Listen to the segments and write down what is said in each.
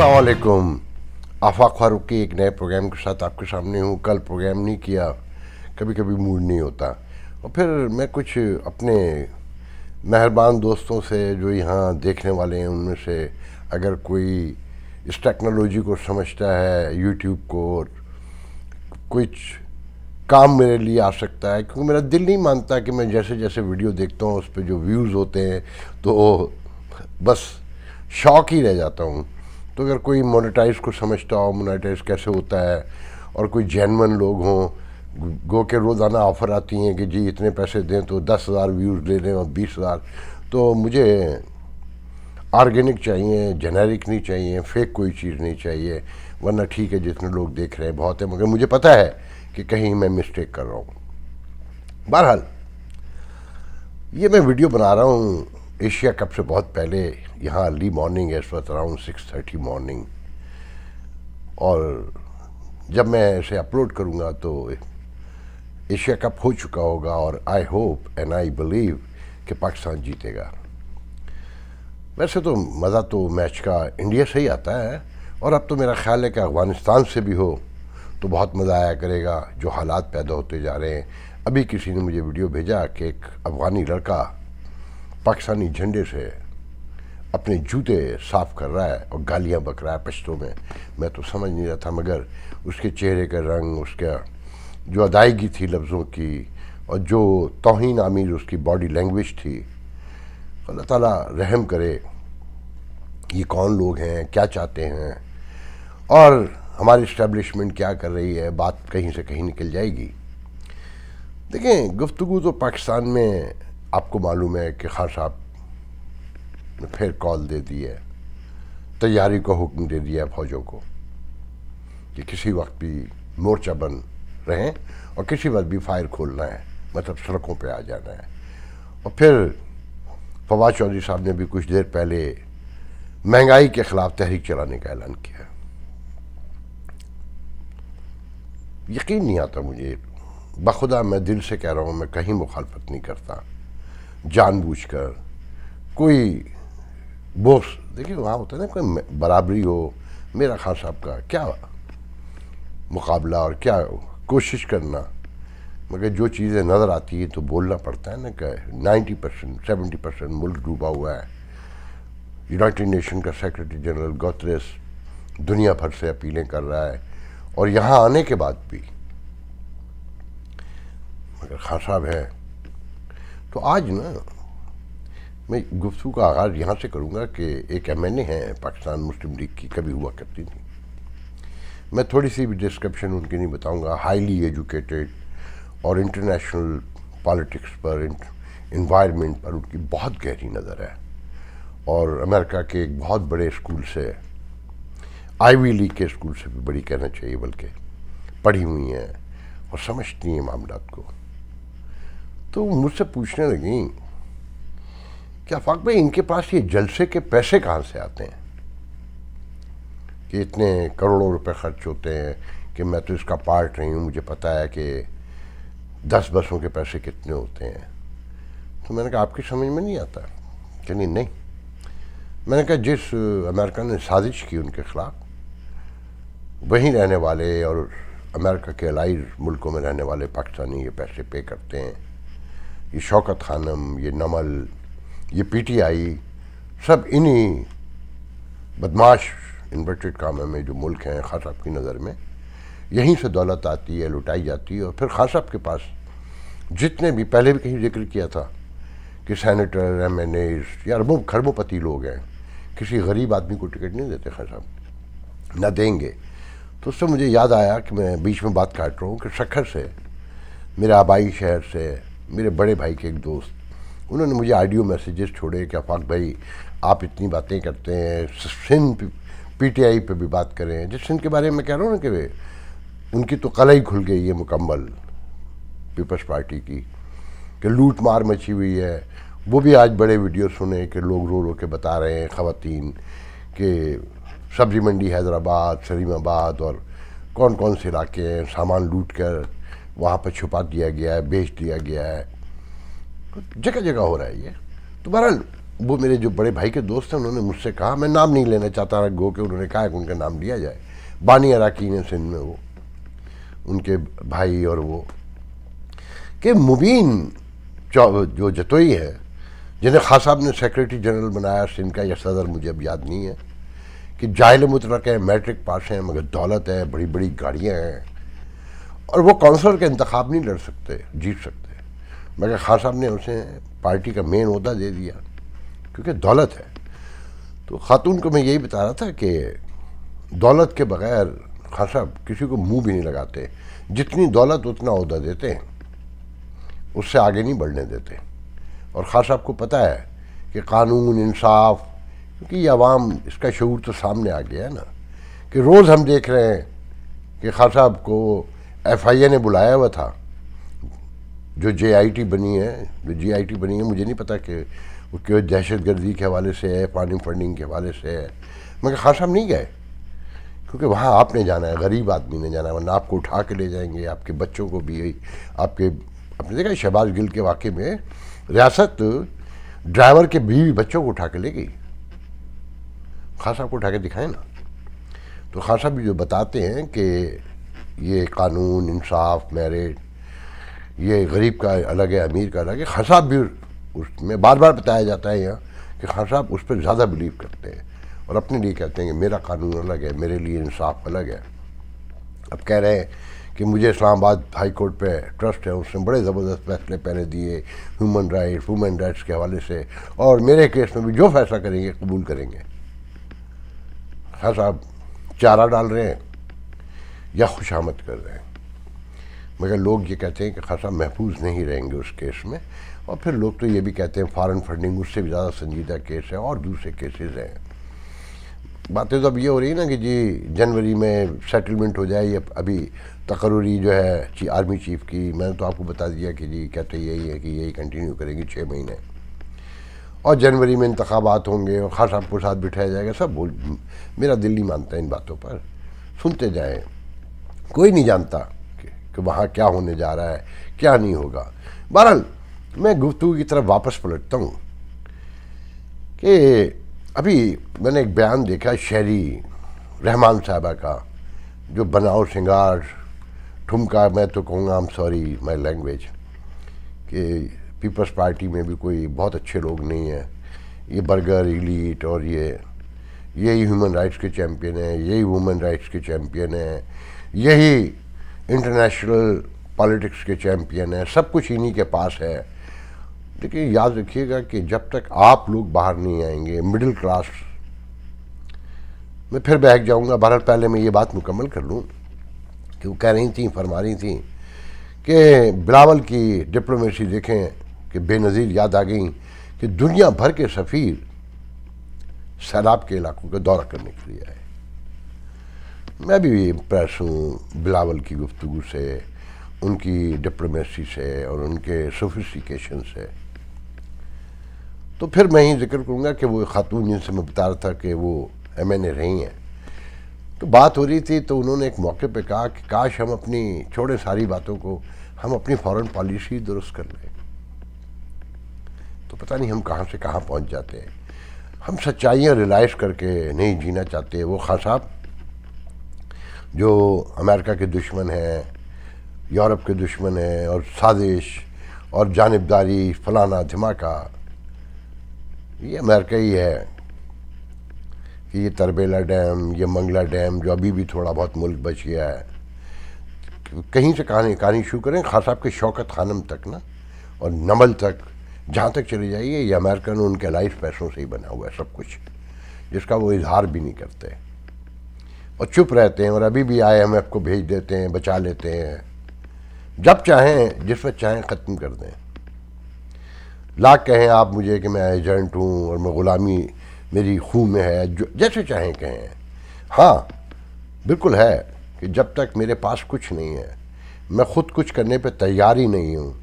अस्सलामुअलैकुम। आफाक फारूक के एक नए प्रोग्राम के साथ आपके सामने हूँ। कल प्रोग्राम नहीं किया, कभी कभी मूड नहीं होता। और फिर मैं कुछ अपने मेहरबान दोस्तों से जो यहाँ देखने वाले हैं उनमें से अगर कोई इस टेक्नोलॉजी को समझता है, यूट्यूब को, और कुछ काम मेरे लिए आ सकता है, क्योंकि मेरा दिल नहीं मानता कि मैं जैसे जैसे वीडियो देखता हूँ उस पर जो व्यूज़ होते हैं तो बस शौक ही रह जाता हूँ। तो अगर कोई मोनेटाइज को समझता हो, मोनेटाइज कैसे होता है, और कोई जेन्युइन लोग हों, गो के रोज़ाना ऑफ़र आती हैं कि जी इतने पैसे दें तो 10,000 व्यूज़ ले लें और 20,000, तो मुझे ऑर्गेनिक चाहिए, जेनेरिक नहीं चाहिए, फेक कोई चीज़ नहीं चाहिए। वरना ठीक है, जितने लोग देख रहे हैं बहुत है, मगर मुझे पता है कि कहीं मैं मिस्टेक कर रहा हूँ। बहरहाल ये मैं वीडियो बना रहा हूँ एशिया कप से बहुत पहले। यहाँ अर्ली मॉर्निंग है, इस वक्त अराउंड 6:30 मॉर्निंग, और जब मैं इसे अपलोड करूँगा तो एशिया कप हो चुका होगा, और I hope and I believe कि पाकिस्तान जीतेगा। वैसे तो मज़ा तो मैच का इंडिया से ही आता है, और अब तो मेरा ख्याल है कि अफ़गानिस्तान से भी हो तो बहुत मज़ा आया करेगा। जो हालात पैदा होते जा रहे हैं, अभी किसी ने मुझे वीडियो भेजा कि एक अफ़गानी लड़का पाकिस्तानी झंडे से अपने जूते साफ़ कर रहा है और गालियाँ बक रहा है पश्तो में। मैं तो समझ नहीं रहा था, मगर उसके चेहरे का रंग, उसका जो अदायगी थी लफ्ज़ों की, और जो तौहीन आमीर उसकी बॉडी लैंग्वेज थी, अल्लाह ताला रहम करे। ये कौन लोग हैं, क्या चाहते हैं, और हमारी इस्टेब्लिशमेंट क्या कर रही है, बात कहीं से कहीं निकल जाएगी। देखें, गुफ्तगू तो पाकिस्तान में आपको मालूम है कि खान साहब ने फिर कॉल दे दी है, तैयारी को हुक्म दे दिया है फौजों को कि किसी वक्त भी मोर्चा बंद रहें और किसी वक्त भी फायर खोलना है, मतलब सड़कों पे आ जाना है। और फिर फवाद चौधरी साहब ने भी कुछ देर पहले महंगाई के खिलाफ तहरीक चलाने का ऐलान किया। यकीन नहीं आता मुझे, बखुदा मैं दिल से कह रहा हूँ, मैं कहीं मुखालफत नहीं करता जानबूझकर। कोई बोस देखिए वहाँ होता है ना, कोई बराबरी हो, मेरा खान साहब का क्या मुकाबला और क्या कोशिश करना, मगर जो चीज़ें नज़र आती हैं तो बोलना पड़ता है ना कि 90% 70% मुल्क डूबा हुआ है। यूनाइटेड नेशन का सेक्रेटरी जनरल गुतरेस दुनिया भर से अपीलें कर रहा है, और यहाँ आने के बाद भी मगर खान साहब है। तो आज ना मैं गुफ्तगू का आगाज़ यहाँ से करूँगा कि एक MNA है पाकिस्तान मुस्लिम लीग की, कभी हुआ करती थी। मैं थोड़ी सी भी डिस्क्रिप्शन उनकी नहीं बताऊँगा। हाईली एजुकेटेड और इंटरनेशनल पॉलिटिक्स पर, इन्वायरमेंट पर उनकी बहुत गहरी नज़र है, और अमेरिका के एक बहुत बड़े स्कूल से, आईवी लीग के स्कूल से भी बड़ी कहना चाहिए, बल्कि पढ़ी हुई हैं और समझती हैं मामलात को। तो मुझसे पूछने लगी कि आफाक भाई, इनके पास ये जलसे के पैसे कहाँ से आते हैं कि इतने करोड़ों रुपए खर्च होते हैं, कि मैं तो इसका पार्ट नहीं हूँ, मुझे पता है कि 10 बसों के पैसे कितने होते हैं। तो मैंने कहा आपकी समझ में नहीं आता? कि नहीं। मैंने कहा जिस अमेरिका ने साजिश की उनके खिलाफ, वहीं रहने वाले और अमेरिका के अलाइड मुल्कों में रहने वाले पाकिस्तानी ये पैसे पे करते हैं। ये शौकत खानम, ये नमल, ये PTI, सब इन्हीं बदमाश इन्वर्टेड कामों में जो मुल्क हैं खान साहब की नज़र में, यहीं से दौलत आती है, लुटाई जाती है। और फिर खान साहब के पास जितने भी, पहले भी कहीं जिक्र किया था कि सेनेटर, MNAs या अरबों खरबोपति लोग हैं, किसी गरीब आदमी को टिकट नहीं देते खान साहब, ना देंगे। तो उससे मुझे याद आया कि मैं बीच में बात काट रहा हूँ कि शक्कर से, मेरे आबाई शहर से, मेरे बड़े भाई के एक दोस्त, उन्होंने मुझे ऑडियो मैसेजेस छोड़े कि आफाक भाई आप इतनी बातें करते हैं, सिंध PTI पे भी बात करें। जिस सिंध के बारे में मैं कह रहा हूँ ना कि उनकी तो कला ही खुल गई है मुकम्मल, पीपल्स पार्टी की, कि लूट मार मची हुई है। वो भी आज बड़े वीडियो सुने कि लोग रो रो के बता रहे हैं, ख़वातीन, कि सब्ज़ी मंडी हैदराबाद, सलीमाबाद और कौन कौन से इलाके हैं, सामान लूट कर वहाँ पर छुपा दिया गया है, बेच दिया गया है। जगह जगह हो रहा है ये। तो बहरहाल वो मेरे जो बड़े भाई के दोस्त हैं उन्होंने मुझसे कहा, मैं नाम नहीं लेना चाहता गो के, उन्होंने कहा कि उनका नाम लिया जाए, बानी अराकीन है सिंध में, वो उनके भाई और वो, कि मुबीन जो जतोई है, जिन्हें खान साहब ने सेक्रेटरी जनरल बनाया सिंध का या सदर, मुझे अब याद नहीं है, कि जाहिल मुतलक है, मैट्रिक पास हैं, मगर दौलत है, बड़ी बड़ी गाड़ियाँ हैं, और वो काउंसलर के इंतखाब नहीं लड़ सकते, जीत सकते, मगर खान साहब ने उसे पार्टी का मेन ओहदा दे दिया क्योंकि दौलत है। तो खातून को मैं यही बता रहा था कि दौलत के बगैर खान साहब किसी को मुंह भी नहीं लगाते, जितनी दौलत उतना ओहदा देते हैं, उससे आगे नहीं बढ़ने देते। और खान साहब को पता है कि कानून, इंसाफ, क्योंकि ये अवाम, इसका शऊर तो सामने आ गया है ना, कि रोज़ हम देख रहे हैं कि खान साहब को FIA ने बुलाया हुआ था, जो JIT बनी है, जो GIT बनी है, मुझे नहीं पता कि वो क्यों दहशत गर्दी के हवाले से है, पानी फंडिंग के हवाले से है, मगर खान साहब नहीं गए, क्योंकि वहाँ आपने जाना है, गरीब आदमी ने जाना है, वरना आपको उठा के ले जाएंगे, आपके बच्चों को भी, आपने देखा शहबाज गिल के वाक़े में रियासत ड्राइवर के बीवी बच्चों को उठा के ले गई, खान साहब को उठा के दिखाए ना। तो खान साहब भी जो बताते हैं कि ये कानून, इंसाफ, मेरिट, ये गरीब का अलग है, अमीर का अलग है, खान साहब भी उसमें बार बार बताया जाता है यहाँ कि खान साहब उस पर ज़्यादा बिलीव करते हैं और अपने लिए कहते हैं कि मेरा कानून अलग है, मेरे लिए इंसाफ अलग है। अब कह रहे हैं कि मुझे इस्लामाबाद हाई कोर्ट पे ट्रस्ट है, उसने बड़े ज़बरदस्त फैसले पहले दिए ह्यूमन राइट्स के हवाले से, और मेरे केस में भी जो फैसला करेंगे कबूल करेंगे। खान साहब चारा डाल रहे हैं या खुशामद कर रहे हैं, मगर लोग ये कहते हैं कि खान साहब महफूज नहीं रहेंगे उस केस में, और फिर लोग तो ये भी कहते हैं फॉरेन फंडिंग उससे भी ज़्यादा संजीदा केस है और दूसरे केसेस हैं। बातें तो अब ये हो रही है ना कि जी जनवरी में सेटलमेंट हो जाए, ये अभी तकर्री जो है आर्मी चीफ की, मैंने तो आपको बता दिया कि जी कहते यही है कि यही कंटिन्यू करेंगे 6 महीने, और जनवरी में इंतखाबात होंगे और खान साहब को साथ बिठाया जाएगा, सब बोल। मेरा दिल नहीं मानता इन बातों पर, सुनते जाएं, कोई नहीं जानता कि वहाँ क्या होने जा रहा है, क्या नहीं होगा। बहरहाल मैं गुफ्तगू की तरफ वापस पलटता हूँ कि अभी मैंने एक बयान देखा शहरी रहमान साहबा का, जो बनाओ श्रृंगार ठुमका, मैं तो कहूँगा I am sorry my language, कि पीपल्स पार्टी में भी कोई बहुत अच्छे लोग नहीं हैं, ये बर्गर इलीट और यही ह्यूमन राइट्स के चैम्पियन हैं, यही वुमेन राइट्स के चैम्पियन हैं, यही इंटरनेशनल पॉलिटिक्स के चैम्पियन हैं, सब कुछ इन्हीं के पास है। लेकिन याद रखिएगा कि जब तक आप लोग बाहर नहीं आएंगे, मिडिल क्लास, मैं फिर बहक जाऊंगा। बहरहाल पहले मैं ये बात मुकम्मल कर लूँ कि वो कह रही थी, फरमा रही थी कि बिलावल की डिप्लोमेसी देखें कि बेनज़ीर याद आ गई कि दुनिया भर के सफ़ीर सैलाब के इलाकों का दौरा करने के लिए आए। मैं भी इम्प्रेस हूँ बिलावल की गुफ्तगू से, उनकी डिप्लोमेसी से और उनके सोफिस्टिकेशन से। तो फिर मैं ही जिक्र करूँगा कि वो खातून जिनसे मैं बता रहा था कि वो MNA रही हैं, तो बात हो रही थी, तो उन्होंने एक मौके पे कहा कि काश हम अपनी, छोड़े सारी बातों को, हम अपनी फॉरेन पॉलिसी दुरुस्त कर लें। तो पता नहीं हम कहाँ से कहाँ पहुँच जाते हैं। हम सच्चाइयाँ रियलाइज़ करके नहीं जीना चाहते। वो खान साहब जो अमेरिका के दुश्मन हैं, यूरोप के दुश्मन हैं, और साजिश और जानिबदारी फलाना धमाका, ये अमेरिका ही है कि ये तरबेला डैम, ये मंगला डैम जो अभी भी थोड़ा बहुत मुल्क बच गया है, कहीं से कहानी शुरू करें खान साहब के शौकत खानम तक ना, और नमल तक, जहाँ तक चले जाइए, ये अमेरिकन उनके लाइफ पैसों से ही बना हुआ है सब कुछ, जिसका वो इजहार भी नहीं करते और चुप रहते हैं, और अभी भी IMF को भेज देते हैं, बचा लेते हैं, जब चाहें जिस वक्त चाहें ख़त्म कर दें। लाख कहें आप मुझे कि मैं एजेंट हूँ और मैं ग़ुलामी मेरी खून में है, जो जैसे चाहें कहें। हाँ बिल्कुल है कि जब तक मेरे पास कुछ नहीं है, मैं ख़ुद कुछ करने पे तैयार ही नहीं हूँ।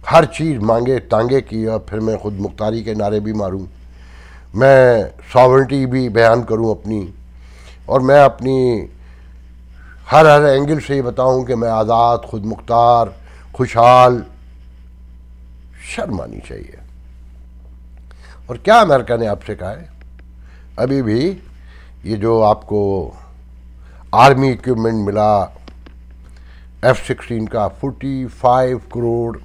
हर चीज़ मांगे तांगे की, और फिर मैं ख़ुद मुख्तारी के नारे भी मारूँ, मैं सॉवरेनिटी भी बयान करूँ अपनी, और मैं अपनी हर एंगल से ये बताऊँ कि मैं आज़ाद, खुद मुख्तार, खुशहाल। शर्म आनी चाहिए। और क्या अमेरिका ने आपसे कहा है? अभी भी ये जो आपको आर्मी इक्विपमेंट मिला F-16 का 45 करोड़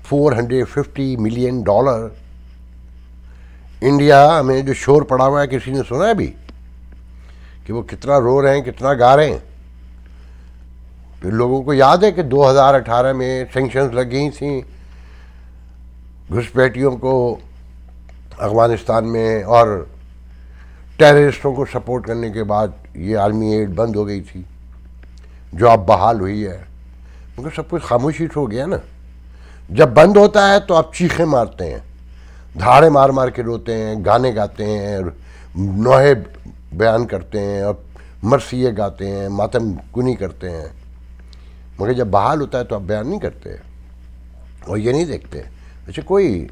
450 मिलियन डॉलर, इंडिया में जो शोर पड़ा हुआ है, किसी ने सुना है अभी कि वो कितना रो रहे हैं, कितना गा रहे हैं? तो लोगों को याद है कि 2018 में सैंक्शंस लग गई थी घुसपैठियों को अफगानिस्तान में, और टेररिस्टों को सपोर्ट करने के बाद ये आर्मी एड बंद हो गई थी, जो अब बहाल हुई है। मगर सब कुछ खामोशी हो गया ना। जब बंद होता है तो आप चीखें मारते हैं, धाड़े मार मार के रोते हैं, गाने गाते हैं, नोहे बयान करते हैं और मरसिए गाते हैं, मातम कुनी करते हैं। मगर जब बहाल होता है तो आप बयान नहीं करते और ये नहीं देखते। अच्छा, कोई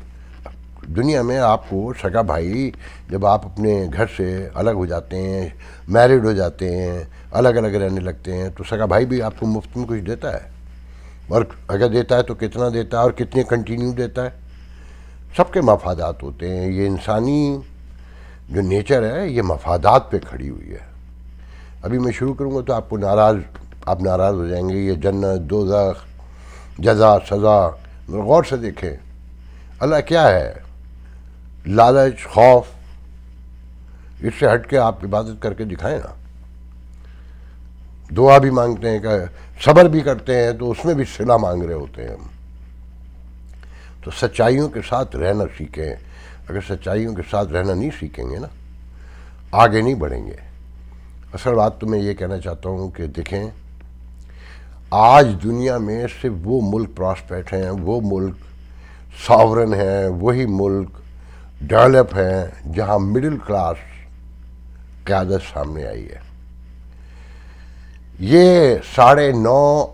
दुनिया में आपको सगा भाई, जब आप अपने घर से अलग हो जाते हैं, मैरिड हो जाते हैं, अलग अलग रहने लगते हैं, तो सगा भाई भी आपको मुफ्त में कुछ देता है, और अगर देता है तो कितना देता है और कितने कंटिन्यू देता है? सबके मफादात होते हैं। ये इंसानी जो नेचर है ये मफादात पे खड़ी हुई है। अभी मैं शुरू करूँगा तो आप नाराज़ हो जाएंगे। ये जन्नत, दोज़ख, जज़ा, सज़ा, गौर से देखें अल्लाह क्या है? लालच, खौफ, इससे हट के आप इबादत करके दिखाएं ना। दुआ भी मांगते हैं, सब्र भी करते हैं, तो उसमें भी सिला मांग रहे होते हैं हम। तो सच्चाइयों के साथ रहना सीखें। अगर सच्चाइयों के साथ रहना नहीं सीखेंगे ना, आगे नहीं बढ़ेंगे। असल बात तो मैं ये कहना चाहता हूँ कि देखें, आज दुनिया में सिर्फ वो मुल्क प्रॉस्पेक्ट हैं, वो मुल्क सॉवरन हैं, वही मुल्क डेवलप हैं जहाँ मिडिल क्लास क़यादत सामने आई है। ये 9.5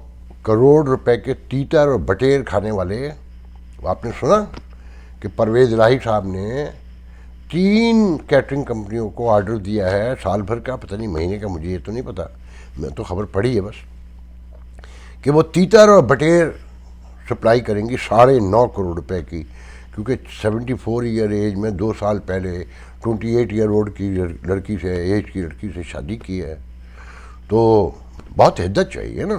करोड़ रुपए के तीतर और बटेर खाने वाले, आपने सुना कि परवेज़ इलाही साहब ने 3 कैटरिंग कंपनियों को ऑर्डर दिया है साल भर का, पता नहीं महीने का, मुझे ये तो नहीं पता, मैं तो खबर पढ़ी है बस, कि वो तीतर और बटेर सप्लाई करेंगी 9.5 करोड़ रुपए की। क्योंकि 74 ईयर एज में 2 साल पहले 28 ईयर ओल्ड की लड़की से शादी की है, तो बहुत हिद्दत चाहिए ना।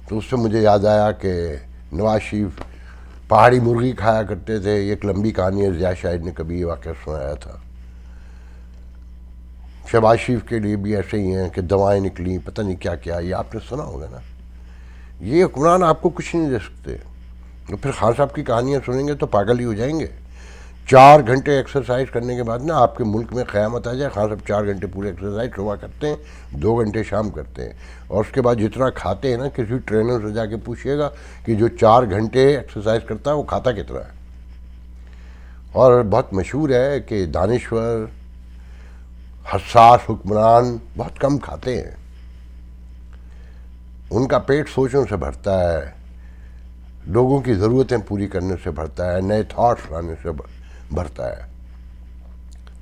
तो उससे मुझे याद आया कि नवाज शरीफ पहाड़ी मुर्गी खाया करते थे। एक लंबी कहानी है, ज़िया शाहिद ने कभी ये वाक़या सुनाया था। शहबाज शरीफ के लिए भी ऐसे ही हैं कि दवाएं निकली, पता नहीं क्या क्या, ये आपने सुना होगा ना। ये हुक्मरान आपको कुछ नहीं दे सकते। तो फिर खान साहब की कहानियाँ सुनेंगे तो पागल ही हो जाएंगे। 4 घंटे एक्सरसाइज करने के बाद ना आपके मुल्क में क़यामत आ जाए। खान साहब 4 घंटे पूरे एक्सरसाइज सुबह करते हैं, 2 घंटे शाम करते हैं, और उसके बाद जितना खाते हैं ना, किसी ट्रेनर से जाके पूछिएगा कि जो 4 घंटे एक्सरसाइज करता है वो खाता कितना है। और बहुत मशहूर है कि दानिश्वर, हसास हुक्मरान बहुत कम खाते हैं, उनका पेट सोचों से भरता है, लोगों की ज़रूरतें पूरी करने से भरता है, नए थॉट्स लाने से भरता है,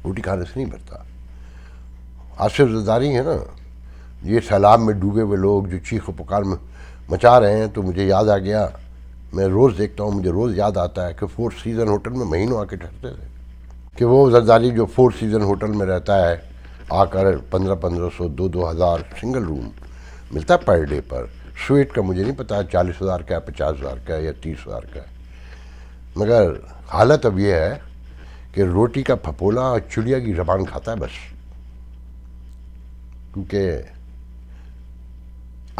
रोटी खाने से नहीं भरता। आसिफ ज़रदारी है ना, ये सैलाब में डूबे हुए लोग जो चीख पुकार में मचा रहे हैं, तो मुझे याद आ गया, मैं रोज़ देखता हूँ, मुझे रोज़ याद आता है कि 4 सीज़न होटल में महीनों आके ठहरते थे। कि वो ज़रदारी जो 4 सीज़न होटल में रहता है, आकर 1500 2,000 सिंगल रूम मिलता है पर डे पर। स्वीट का मुझे नहीं पता 40,000 का, 50,000 का या 30,000 का। मगर हालत अब यह है कि रोटी का फपोला और चिड़िया की ज़बान खाता है बस, क्योंकि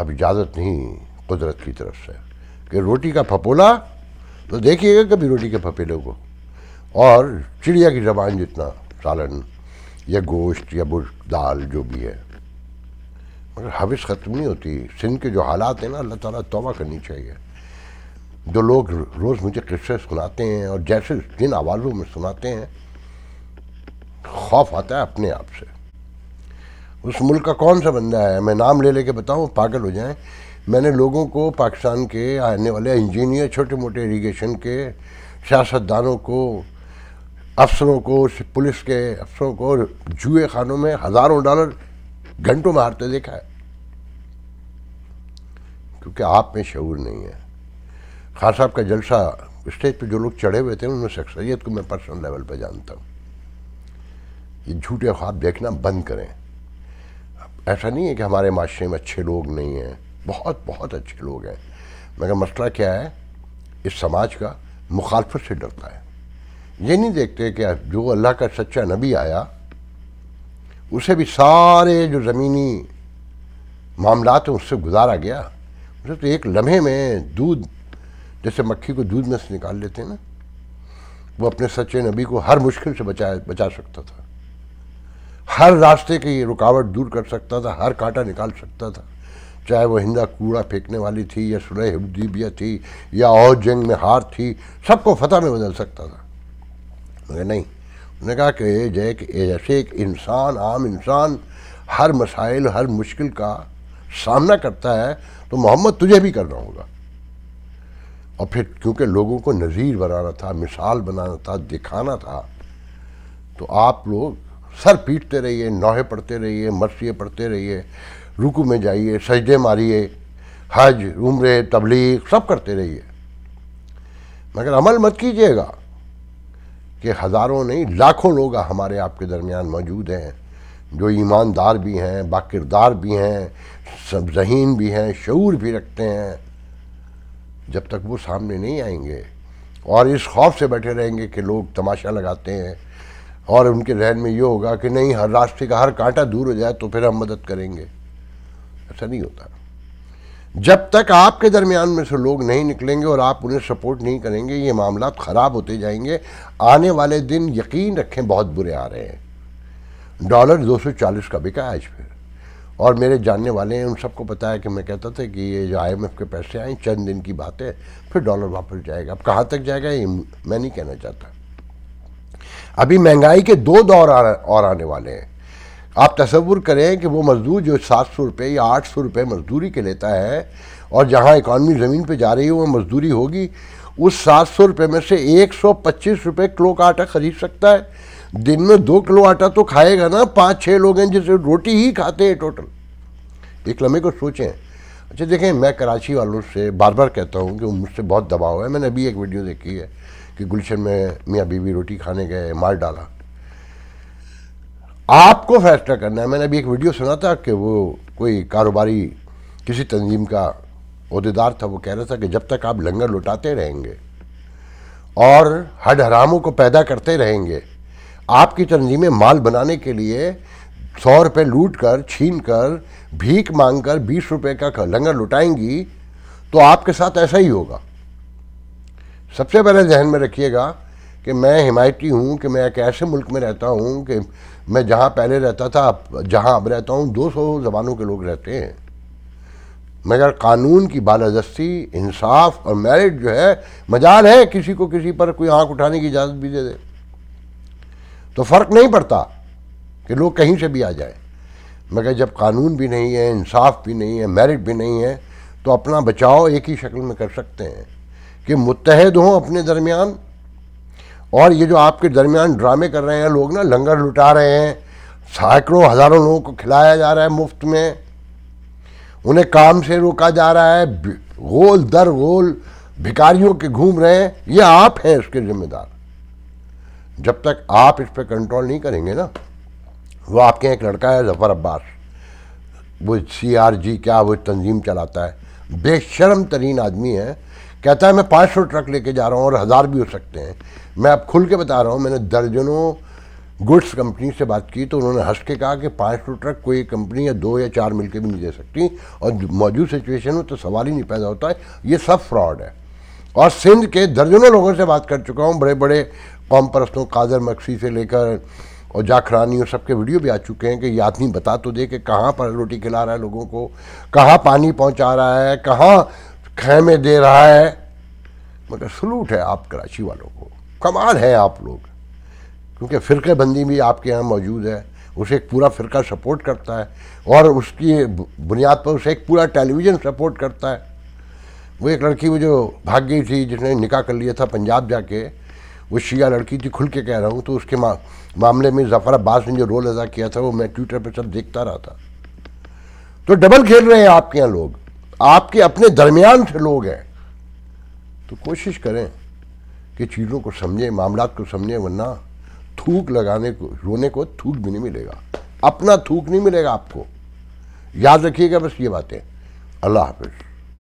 अब इजाज़त नहीं कुदरत की तरफ से कि रोटी का फपोला, तो देखिएगा कभी रोटी के फपेले को, और चिड़िया की ज़बान जितना सालन या गोश्त या दाल जो भी है। मगर हविस ख़त्म नहीं होती। सिंध के जो हालात हैं ना, अल्लाह ताला तौबा करनी चाहिए। जो लोग रोज़ मुझे किस्से सुनाते हैं और जैसे जिन आवाज़ों में सुनाते हैं, खौफ आता है अपने आप से। उस मुल्क का कौन सा बंदा है, मैं नाम ले लेके बताऊँ, पागल हो जाएं। मैंने लोगों को, पाकिस्तान के आने वाले इंजीनियर, छोटे मोटे इरीगेशन के, सियासतदानों को, अफसरों को, पुलिस के अफसरों को जुए खानों में हज़ारों डॉलर घंटों में हारते देखा है, क्योंकि आप में शऊर नहीं है। खान साहब का जलसा स्टेज पे जो लोग चढ़े हुए थे, उनमें से अक्सरियत को मैं पर्सनल लेवल पे जानता हूँ। ये झूठे ख्वाब देखना बंद करें। ऐसा नहीं है कि हमारे माशरे में अच्छे लोग नहीं हैं, बहुत बहुत अच्छे लोग हैं, मगर मसला क्या है, इस समाज का मुखालफत से डरता है। ये नहीं देखते कि जो अल्लाह का सच्चा नबी आया उसे भी सारे जो ज़मीनी मामलात हैं उससे गुजारा गया। उसे तो एक लम्हे में दूध, जैसे मक्खी को दूध में से निकाल लेते हैं ना, वो अपने सच्चे नबी को हर मुश्किल से बचा सकता था, हर रास्ते की रुकावट दूर कर सकता था, हर कांटा निकाल सकता था, चाहे वो हिंदा कूड़ा फेंकने वाली थी या सुलह हुदैबिया थी या और जंग में हार थी, सबको फतह में बदल सकता था। मगर नहीं, उन्होंने कहा कि जैसे एक इंसान, आम इंसान हर मसाइल, हर मुश्किल का सामना करता है, तो मोहम्मद तुझे भी करना होगा। और फिर क्योंकि लोगों को नज़ीर बनाना था, मिसाल बनाना था, दिखाना था, तो आप लोग सर पीटते रहिए, नौहे पढ़ते रहिए, मरसिए पढ़ते रहिए, रुकू में जाइए, सजदे मारिए, हज, उम्रे, तबलीग सब करते रहिए, मगर अमल मत कीजिएगा कि हज़ारों नहीं लाखों लोग हमारे आपके दरमियान मौजूद हैं जो ईमानदार भी हैं, बाकिरदार भी हैं, सब ज़हीन भी हैं, शऊर भी रखते हैं। जब तक वो सामने नहीं आएंगे और इस खौफ से बैठे रहेंगे कि लोग तमाशा लगाते हैं और उनके जहन में ये होगा कि नहीं, हर रास्ते का हर कांटा दूर हो जाए तो फिर हम मदद करेंगे, ऐसा नहीं होता। जब तक आपके दरमियान में से लोग नहीं निकलेंगे और आप उन्हें सपोर्ट नहीं करेंगे, ये मामला ख़राब होते जाएंगे। आने वाले दिन यकीन रखें बहुत बुरे आ रहे हैं। डॉलर 240 का बिका आज फिर, और मेरे जानने वाले हैं, उन सबको पता है कि मैं कहता था कि ये जो IMF के पैसे आए चंद दिन की बात है, फिर डॉलर वापस जाएगा। अब कहाँ तक जाएगा ये मैं नहीं कहना चाहता। अभी महंगाई के 2 दौर और आने वाले हैं। आप तसव्वुर करें कि वो मजदूर जो 700 रुपये या 800 रुपये मजदूरी के लेता है और जहाँ इकॉनमी ज़मीन पे जा रही है वो मजदूरी होगी, उस 700 रुपये में से 125 रुपये किलो का आटा खरीद सकता है। दिन में 2 किलो आटा तो खाएगा ना, 5-6 लोग हैं जिसे रोटी ही खाते हैं टोटल। एक लम्हे को सोचें। अच्छा देखें, मैं कराची वालों से बार बार कहता हूँ कि मुझसे बहुत दबाव है। मैंने अभी एक वीडियो देखी है कि गुलशन में मियाँ बीवी रोटी खाने गए, मार डाला। आपको फैसला करना है। मैंने अभी एक वीडियो सुना था कि वो कोई कारोबारी किसी तंजीम का ओहदेदार था, वो कह रहा था कि जब तक आप लंगर लुटाते रहेंगे और हड हरामों को पैदा करते रहेंगे, आपकी तंजीमें माल बनाने के लिए 100 रुपये लूट कर, छीन कर, भीख मांग कर 20 रुपये का लंगर लुटाएंगी, तो आपके साथ ऐसा ही होगा। सबसे पहले जहन में रखिएगा कि मैं हिमायती हूँ, कि मैं एक ऐसे मुल्क में रहता हूँ कि मैं जहाँ पहले रहता था, जहाँ अब रहता हूँ, 200 ज़बानों के लोग रहते हैं, मगर कानून की बालादस्ती, इंसाफ और मेरिट जो है, मजाल है किसी को किसी पर कोई आँख उठाने की इजाज़त भी दे दे तो फ़र्क नहीं पड़ता कि लोग कहीं से भी आ जाए। मगर जब कानून भी नहीं है, इंसाफ भी नहीं है, मेरिट भी नहीं है, तो अपना बचाव एक ही शक्ल में कर सकते हैं कि मुत्तहद हों अपने दरमियान। और ये जो आपके दरमियान ड्रामे कर रहे हैं लोग ना, लंगर लुटा रहे हैं, सैकड़ों हज़ारों लोगों को खिलाया जा रहा है मुफ्त में, उन्हें काम से रोका जा रहा है, गोल दर गोल भिखारियों के घूम रहे हैं, ये आप हैं इसके जिम्मेदार। जब तक आप इस पर कंट्रोल नहीं करेंगे ना, वो आपके एक लड़का है जफ़र अब्बास, वो CRG क्या वो तंजीम चलाता है, बेशर्म तरीन आदमी है, कहता है मैं 500 ट्रक लेके जा रहा हूँ और 1000 भी हो सकते हैं। मैं अब खुल के बता रहा हूँ, मैंने दर्जनों गुड्स कंपनी से बात की तो उन्होंने हंस के कहा कि 500 ट्रक कोई कंपनी या 2 या 4 मिलकर भी नहीं दे सकती, और मौजूद सिचुएशन में तो सवाल ही नहीं पैदा होता है, ये सब फ्रॉड है। और सिंध के दर्जनों लोगों से बात कर चुका हूँ, बड़े बड़े कौम परस्तों, कादर मक्सी से लेकर और जाखरानी और सबके वीडियो भी आ चुके हैं कि ये आदमी बता तो दे कि कहाँ पर रोटी खिला रहा है लोगों को, कहाँ पानी पहुँचा रहा है, कहाँ खैमे दे रहा है। मगर सलूट है आप कराची वालों को, कमाल है आप लोग, क्योंकि फ़िरक़े बंदी भी आपके यहाँ मौजूद है, उसे एक पूरा फ़िरका सपोर्ट करता है और उसकी बुनियाद पर उसे एक पूरा टेलीविज़न सपोर्ट करता है। वो एक लड़की वो जो भाग गई थी, जिसने निकाह कर लिया था पंजाब जाके, वो शिया लड़की थी, खुल के कह रहा हूँ, तो उसके मामले में ज़फ़र अब्बास ने जो रोल अदा किया था वो मैं ट्विटर पर सब देखता रहा था। तो डबल खेल रहे हैं आपके यहाँ लोग, आपके अपने दरमियान से लोग हैं। तो कोशिश करें कि चीज़ों को समझें, मामलात को समझें, वरना थूक लगाने को, रोने को थूक भी नहीं मिलेगा, अपना थूक नहीं मिलेगा आपको। याद रखिएगा बस ये बातें। अल्लाह हाफिज।